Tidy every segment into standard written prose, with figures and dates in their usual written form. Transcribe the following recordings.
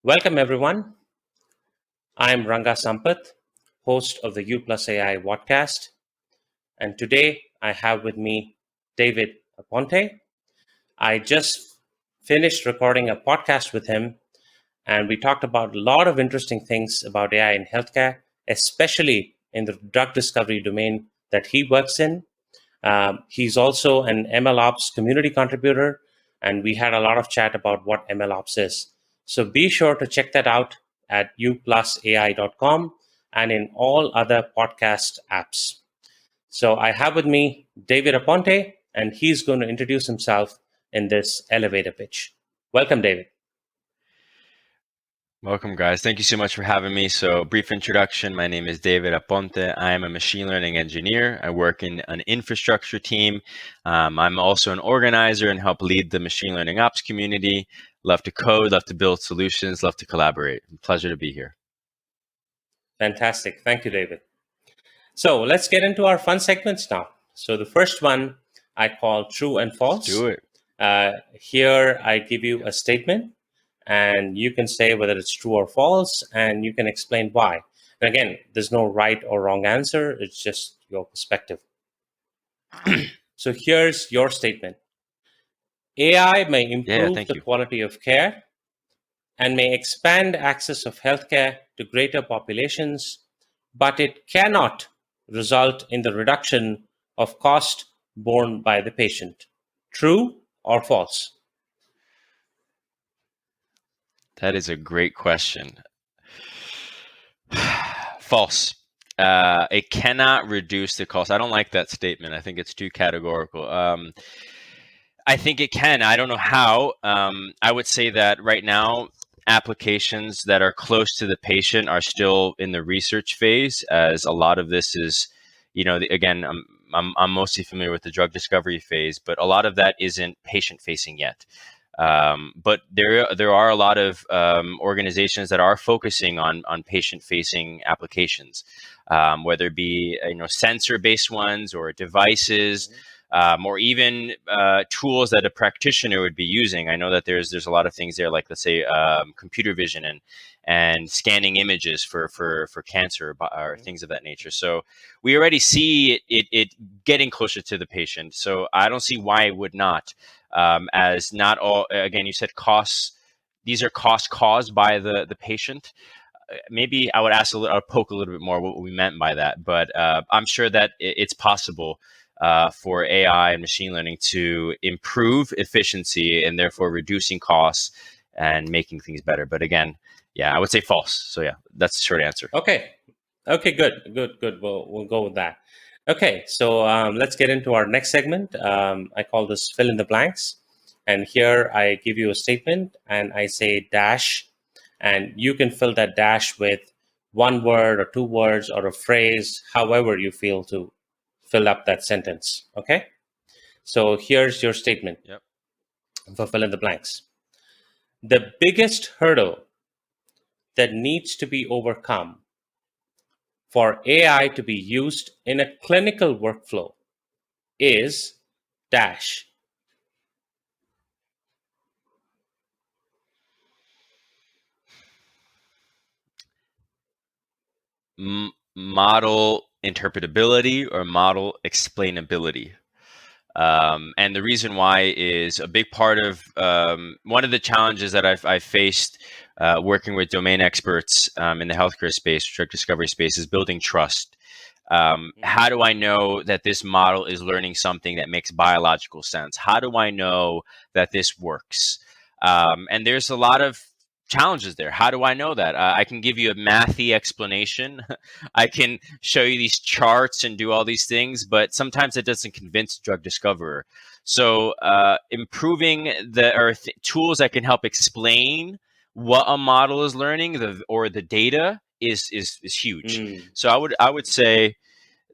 Welcome, everyone. I'm Ranga Sampath, host of the You+AI Vodcast. And today I have with me David Aponte. I just finished recording a podcast with him, and we talked about a lot of interesting things about AI in healthcare, especially in the drug discovery domain that he works in. He's also an MLOps community contributor, and we had a lot of chat about what MLOps is. So be sure to check that out at you+AI.com and in all other podcast apps. So I have with me David Aponte, and he's going to introduce himself in this elevator pitch. Welcome, David. Welcome, guys. Thank you so much for having me. So, brief introduction. My name is David Aponte. I am a machine learning engineer. I work in an infrastructure team. I'm also an organizer and help lead the machine learning ops community. Love to code, love to build solutions, love to collaborate. Pleasure to be here. Fantastic. Thank you, David. So let's get into our fun segments now. So the first one I call true and false. Let's do it. Here I give you a statement, and you can say whether it's true or false, and you can explain why. And again, there's no right or wrong answer. It's just your perspective. So here's your statement. AI may improve the quality of care and may expand access of healthcare to greater populations, but it cannot result in the reduction of cost borne by the patient. True or false? That is a great question. False. It cannot reduce the cost. I don't like that statement. I think it's too categorical. I think it can. I don't know how. I would say that right now, applications that are close to the patient are still in the research phase, as a lot of this is, again, I'm mostly familiar with the drug discovery phase, but a lot of that isn't patient facing yet. But there are a lot of organizations that are focusing on patient facing applications, whether it be sensor based ones or devices. Or even tools that a practitioner would be using. I know that there's a lot of things there, like let's say computer vision and scanning images for cancer or things of that nature. So we already see it getting closer to the patient. So I don't see why it would not. As not all, again, you said costs. These are costs caused by the patient. Maybe I would I'll poke a little bit more what we meant by that, but I'm sure that it's possible for AI and machine learning to improve efficiency and therefore reducing costs and making things better. But again, I would say false. So that's the short answer. Okay, good. We'll go with that. Okay, so let's get into our next segment. I call this fill in the blanks. And here I give you a statement and I say dash, and you can fill that dash with one word or two words or a phrase, however you feel to fill up that sentence. Okay, so here's your statement for fill in the blanks. The biggest hurdle that needs to be overcome for AI to be used in a clinical workflow is dash. Model interpretability or model explainability. And the reason why is a big part of one of the challenges that I've faced working with domain experts in the healthcare space, drug discovery space, is building trust. How do I know that this model is learning something that makes biological sense? How do I know that this works? And there's a lot of challenges there. How do I know that? I can give you a mathy explanation. I can show you these charts and do all these things, but sometimes it doesn't convince the drug discoverer. So improving tools that can help explain what a model is learning or the data is huge. So I would say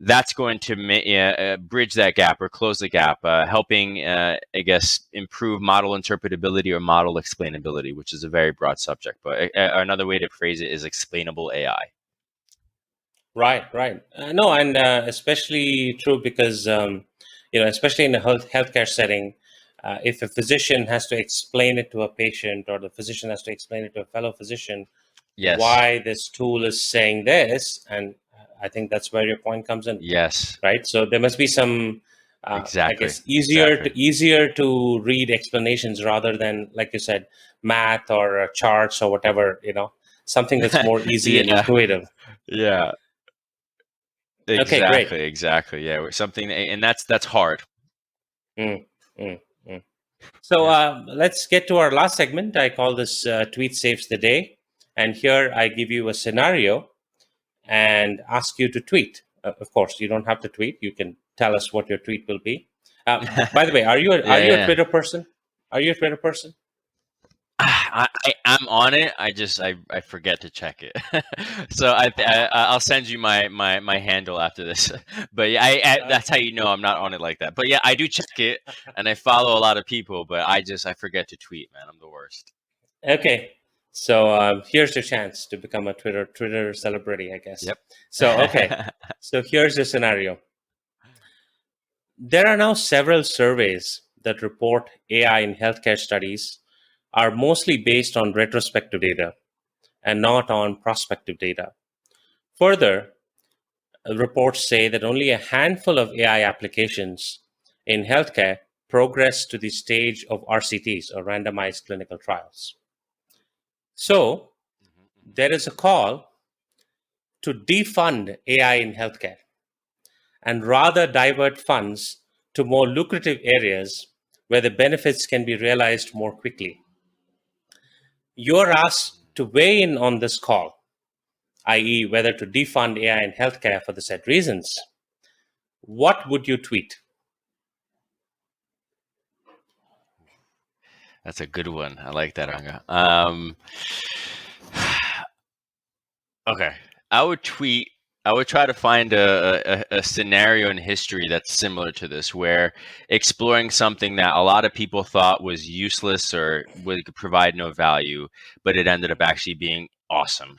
that's going to bridge that gap or close the gap, helping, I guess, improve model interpretability or model explainability, which is a very broad subject. But another way to phrase it is explainable AI. Right. No, and especially true because, especially in a healthcare setting, if a physician has to explain it to a patient, or the physician has to explain it to a fellow physician, Yes. why this tool is saying this, and I think that's where your point comes in, Yes. right? So there must be some, I Exactly. guess, easier to read explanations rather than, like you said, math or charts or whatever. Something that's more easy and Yeah. intuitive. Yeah. Okay, great. Exactly. Yeah. Something, and that's hard. Mm, mm, mm. So Yeah. let's get to our last segment. I call this Tweet Saves the Day. And here I give you a scenario and ask you to tweet. Of course, you don't have to tweet. You can tell us what your tweet will be. By the way, are you Yeah. a Yeah. Twitter person? Are you a Twitter person? I'm on it. I forget to check it. So I'll send you my handle after this. But yeah, that's how you know I'm not on it like that. But yeah, I do check it, and I follow a lot of people. But I forget to tweet, man. I'm the worst. Okay. So here's your chance to become a Twitter celebrity, I guess. Yep. So okay. So here's the scenario. There are now several surveys that report AI in healthcare studies are mostly based on retrospective data and not on prospective data. Further, reports say that only a handful of AI applications in healthcare progress to the stage of RCTs, or randomized clinical trials. So, there is a call to defund AI in healthcare and rather divert funds to more lucrative areas where the benefits can be realized more quickly. You're asked to weigh in on this call, i.e., whether to defund AI in healthcare for the said reasons. What would you tweet? That's a good one. I like that, Anga. Okay. I would tweet. I would try to find a scenario in history that's similar to this, where exploring something that a lot of people thought was useless or would provide no value, but it ended up actually being awesome.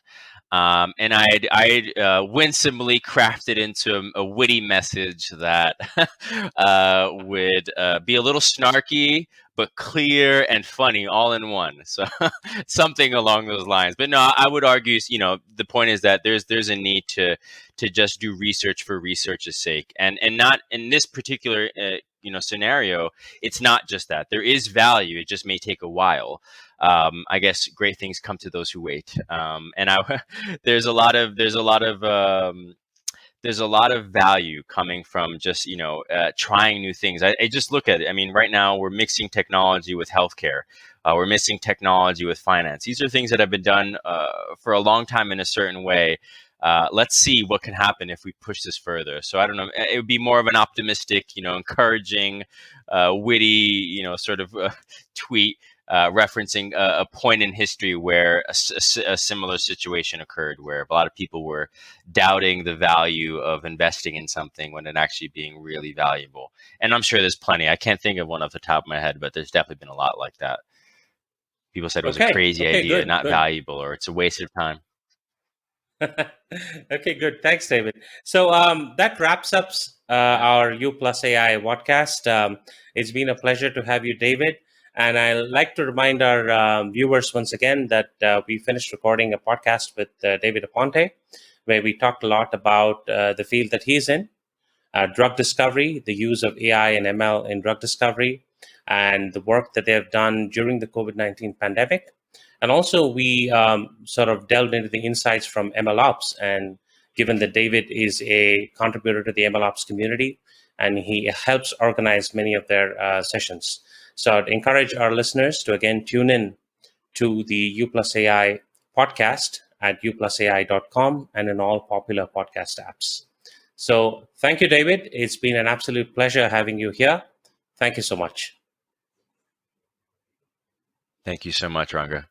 And I'd winsomely crafted into a witty message that would be a little snarky, but clear and funny all in one. So something along those lines. But no, I would argue, the point is that there's a need to just do research for research's sake, and not in this particular scenario. It's not just that there is value. It just may take a while. I guess great things come to those who wait. And there's a lot of value coming from just trying new things. I just look at it. I mean, right now we're mixing technology with healthcare. We're mixing technology with finance. These are things that have been done for a long time in a certain way. Let's see what can happen if we push this further. So I don't know. It would be more of an optimistic, encouraging, witty, sort of tweet referencing a point in history where a similar situation occurred, where a lot of people were doubting the value of investing in something when it actually being really valuable. And I'm sure there's plenty. I can't think of one off the top of my head, but there's definitely been a lot like that. People said it was a Okay. crazy Okay. idea, Good. not Good. valuable, or it's a waste of time. Okay, good. Thanks, David. So that wraps up our You+AI Vodcast. It's been a pleasure to have you, David. And I'd like to remind our viewers once again that we finished recording a podcast with David Aponte, where we talked a lot about the field that he's in, drug discovery, the use of AI and ML in drug discovery, and the work that they have done during the COVID-19 pandemic. And also, we sort of delved into the insights from MLOps. And given that David is a contributor to the MLOps community, and he helps organize many of their sessions. So I'd encourage our listeners to, again, tune in to the You+AI podcast at you+ai.com and in all popular podcast apps. So thank you, David. It's been an absolute pleasure having you here. Thank you so much. Thank you so much, Ranga.